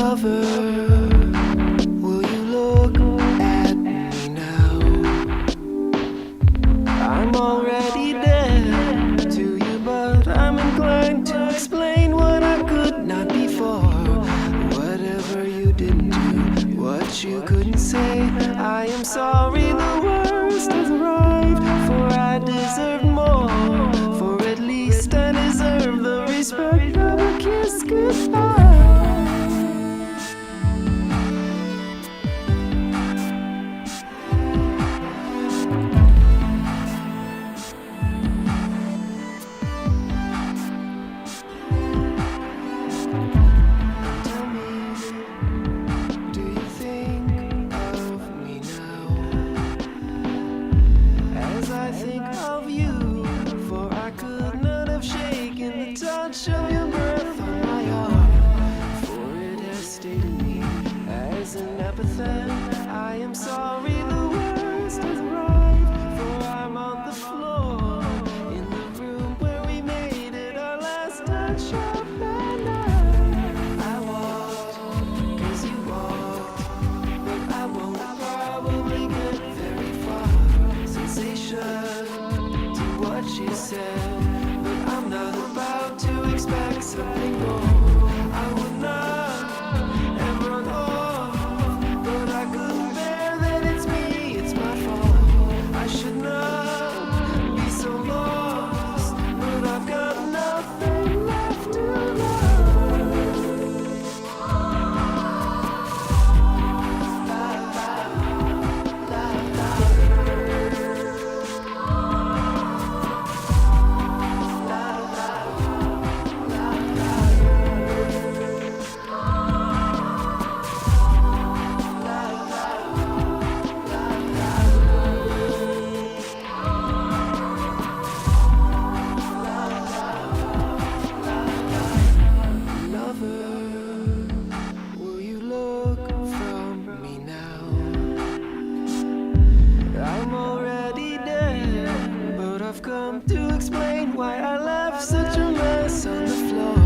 Lover, will you look at me now? I'm already dead to you, but I'm inclined to explain what I could not before. Whatever you didn't do, what you couldn't say, I am sorry the worst has arrived, for I deserve more, for at least I deserve the respect of a kiss goodbye. Touch of your breath on my arm, for it has stayed in me as an epithet. I am sorry the worst has arrived, for I'm on the floor in the room where we made it our last touch of the night. I walked, cause you walked, but I won't probably get very far. Sensation to what she said, but I'm not about to expect something more. I would not ever run off, but I couldn't bear that it's me, it's my fault. I should not be so lost, but I've got nothing left to love. To explain why I left such a mess on the floor.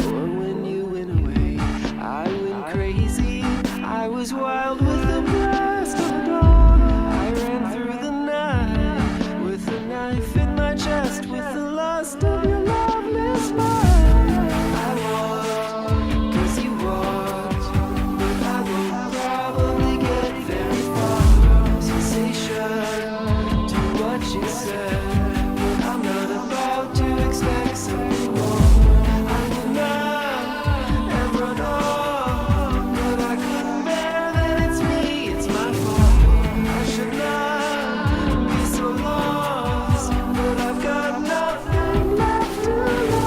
For when you went away, I went crazy. I was wild with the blast of a dog. I ran through the night with a knife in my chest, with the lust of your loveless smile. I walked, cause you walked, but I won't probably get very far. Sensation to what you said, I'm not about to expect something more. I would not ever run off, but I couldn't bear that it's me, it's my fault. I should not be so lost, but I've got nothing left to love.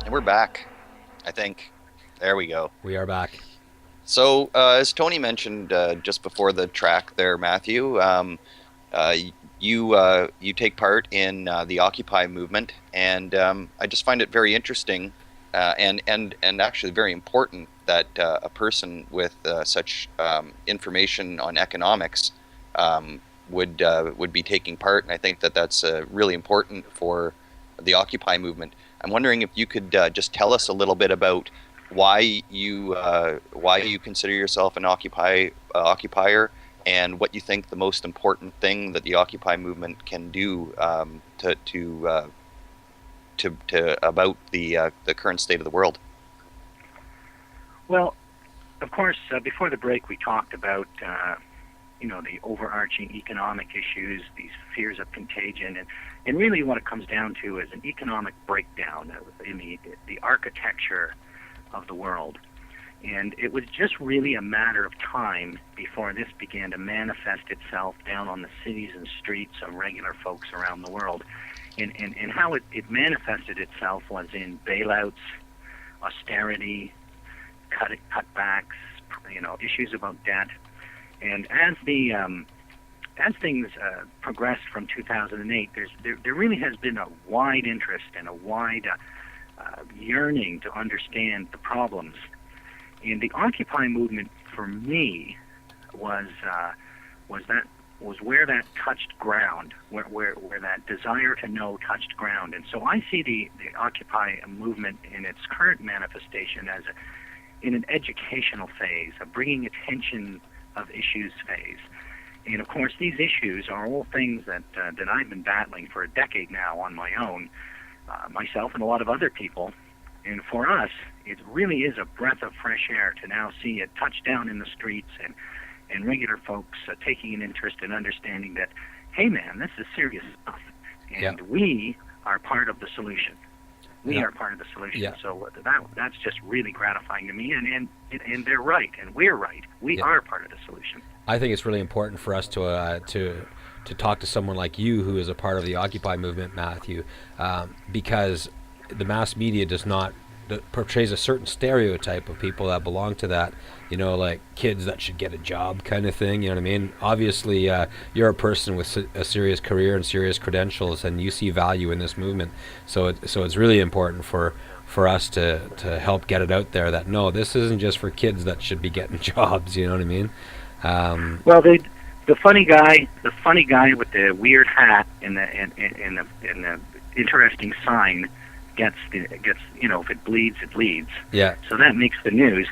And we're back, I think. There we go. We are back. So, as Tony mentioned just before the track there, Matthew, you take part in the Occupy movement, and I just find it very interesting and actually very important that a person with such information on economics would be taking part, and I think that that's really important for the Occupy movement. I'm wondering if you could just tell us a little bit about why you consider yourself an occupier, and what you think the most important thing that the Occupy movement can do to about the current state of the world. Well, of course, before the break, we talked about the overarching economic issues, these fears of contagion, and really what it comes down to is an economic breakdown in the architecture of the world. And it was just really a matter of time before this began to manifest itself down on the cities and streets of regular folks around the world. And how it manifested itself was in bailouts, austerity, cutbacks, issues about debt. And as things progressed from 2008, there really has been a wide interest and a wide yearning to understand the problems. And the Occupy movement, for me, was where that touched ground, where that desire to know touched ground. And so I see the Occupy movement in its current manifestation as in an educational phase, a bringing attention of issues phase. And of course, these issues are all things that I've been battling for a decade now on my own, myself and a lot of other people. And for us, it really is a breath of fresh air to now see it touch down in the streets and regular folks taking an interest in understanding that, hey man, this is serious stuff. And we are part of the solution. We are part of the solution. Yeah. So that's just really gratifying to me, and they're right, and we're right. We are part of the solution. I think it's really important for us to talk to someone like you, who is a part of the Occupy movement, Matthew, because the mass media portrays a certain stereotype of people that belong to that, like kids that should get a job kind of thing, you know what I mean? Obviously, you're a person with a serious career and serious credentials, and you see value in this movement. So it's really important for us to help get it out there that, no, this isn't just for kids that should be getting jobs, you know what I mean? Well, the funny guy with the weird hat and the interesting sign gets if it bleeds, it leads. Yeah. So that makes the news.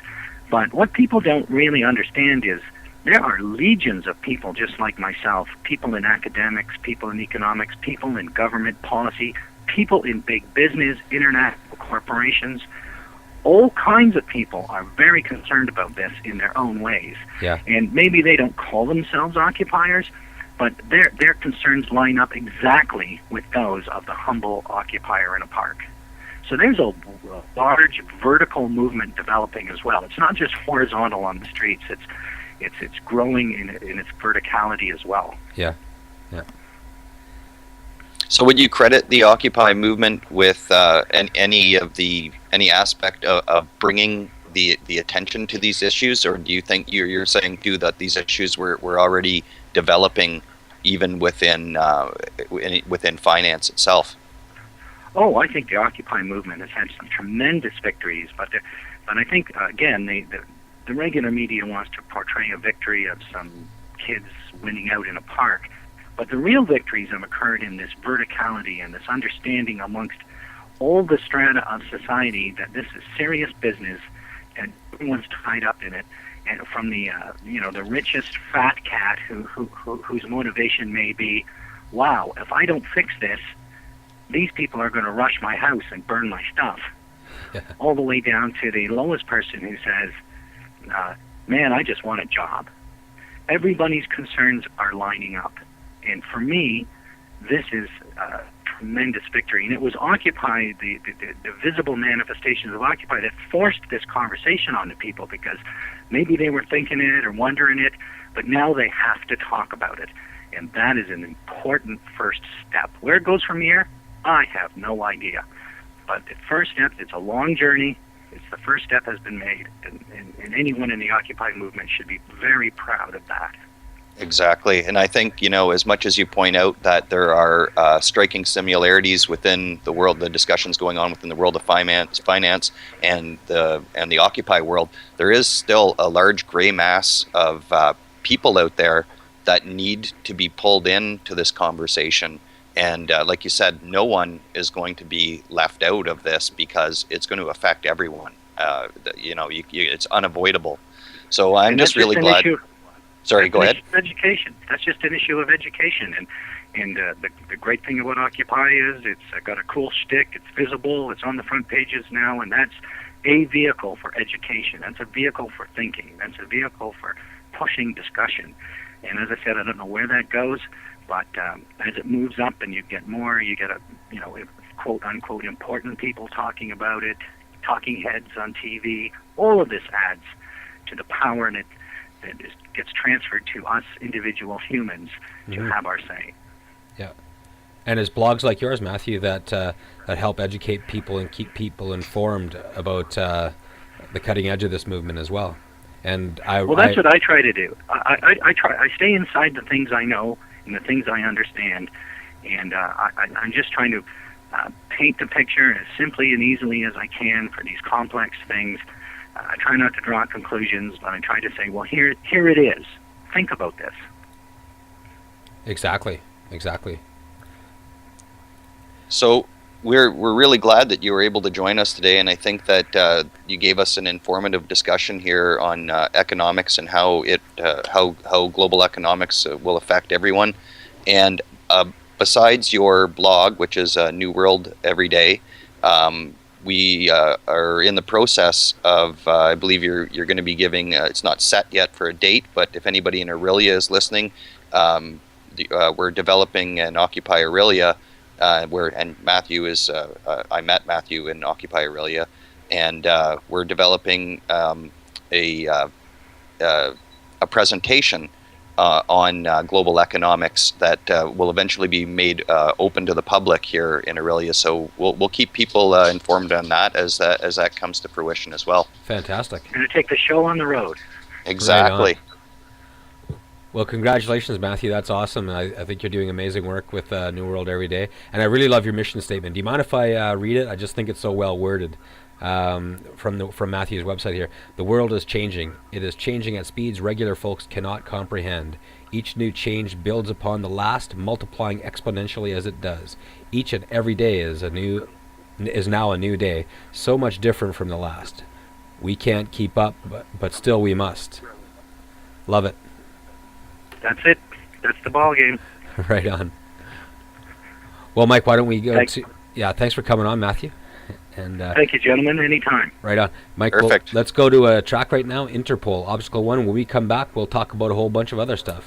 But what people don't really understand is there are legions of people just like myself, people in academics, people in economics, people in government policy, people in big business, international corporations. All kinds of people are very concerned about this in their own ways. Yeah. And maybe they don't call themselves occupiers, but their concerns line up exactly with those of the humble occupier in a park. So there's a large vertical movement developing as well. It's not just horizontal on the streets. It's growing in its verticality as well. Yeah. So would you credit the Occupy movement with any aspect of bringing the attention to these issues, or do you think you're saying too that these issues were already developing even within finance itself? Oh, I think the Occupy movement has had some tremendous victories, but I think again the regular media wants to portray a victory of some kids winning out in a park, but the real victories have occurred in this verticality and this understanding amongst all the strata of society that this is serious business and everyone's tied up in it. And from the the richest fat cat whose motivation may be, wow, if I don't fix this, these people are going to rush my house and burn my stuff. All the way down to the lowest person who says, man, I just want a job. Everybody's concerns are lining up. And for me, this is a tremendous victory. And it was Occupy, the visible manifestations of Occupy, that forced this conversation onto people, because maybe they were thinking it or wondering it, but now they have to talk about it. And that is an important first step. Where it goes from here, I have no idea. But the first step, it's a long journey. It's the first step has been made. And anyone in the Occupy movement should be very proud of that. Exactly. And I think, as much as you point out that there are striking similarities within the world, the discussions going on within the world of finance and the Occupy world, there is still a large gray mass of people out there that need to be pulled into this conversation. And like you said, no one is going to be left out of this, because it's going to affect everyone. it's unavoidable. So I'm And just that's really an glad. issue. Sorry, go ahead. Education. That's just an issue of education. And the great thing about Occupy is it's got a cool shtick. It's visible. It's on the front pages now, and that's a vehicle for education. That's a vehicle for thinking. That's a vehicle for pushing discussion. And as I said, I don't know where that goes, but as it moves up and you get quote unquote important people talking about it, talking heads on TV, all of this adds to the power that gets transferred to us individual humans to have our say. Yeah. And it's blogs like yours, Matthew, that help educate people and keep people informed about the cutting edge of this movement as well. And that's what I try to do. I stay inside the things I know and the things I understand, and I'm just trying to paint the picture as simply and easily as I can for these complex things. I try not to draw conclusions, but I try to say, well, here it is. Think about this. Exactly. So we're really glad that you were able to join us today, and I think that you gave us an informative discussion here on economics and how global economics will affect everyone. And besides your blog, which is New World Every Day, we are in the process of, I believe you're going to be giving, it's not set yet for a date, but if anybody in Aurelia is listening, we're developing an Occupy Aurelia, and Matthew is, I met Matthew in Occupy Aurelia, and we're developing a presentation on global economics that will eventually be made open to the public here in Aurelia. So we'll keep people informed on that as that comes to fruition as well. Fantastic. We're going to take the show on the road. Exactly. Right. Well, congratulations, Matthew. That's awesome. I think you're doing amazing work with New World Every Day. And I really love your mission statement. Do you mind if I read it? I just think it's so well worded. From Matthew's website here. The world is changing. It is changing at speeds regular folks cannot comprehend. Each new change builds upon the last, multiplying exponentially as it does. Each and every day is now a new day, so much different from the last. We can't keep up, but still we must. Love it. That's it. That's the ball game. Right on. Well, Mike, why don't we go to... Yeah, thanks for coming on, Matthew. And thank you, gentlemen. Anytime. Right on. Mike, perfect. Let's go to a track right now, Interpol, Obstacle 1. When we come back, we'll talk about a whole bunch of other stuff.